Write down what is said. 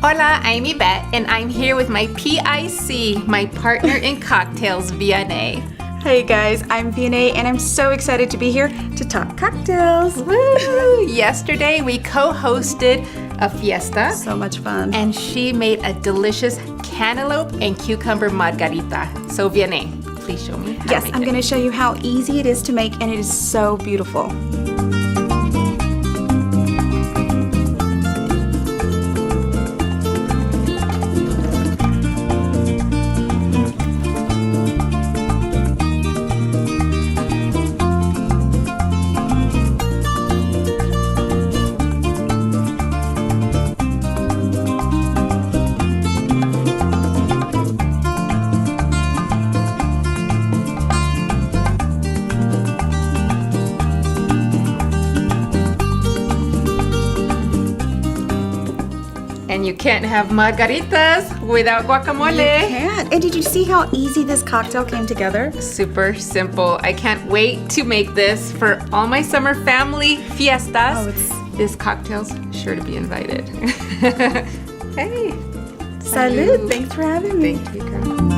Hola, I'm Yvette, and I'm here with my PIC, my partner in cocktails, Vianney. Hey guys, I'm Vianney, and I'm so excited to be here to talk cocktails. Woo! Yesterday, we co-hosted a fiesta. So much fun. And she made a delicious cantaloupe and cucumber margarita. So, Vianney, please show me how Yes, to make I'm it. going to show you how easy it is to make, and it is so beautiful. And you can't have margaritas without guacamole. You can't. And did you see how easy this cocktail came together? Super simple. I can't wait to make this for all my summer family fiestas. This cocktail's sure to be invited. Hey. Salud. Thanks for having me. Thank you, girl.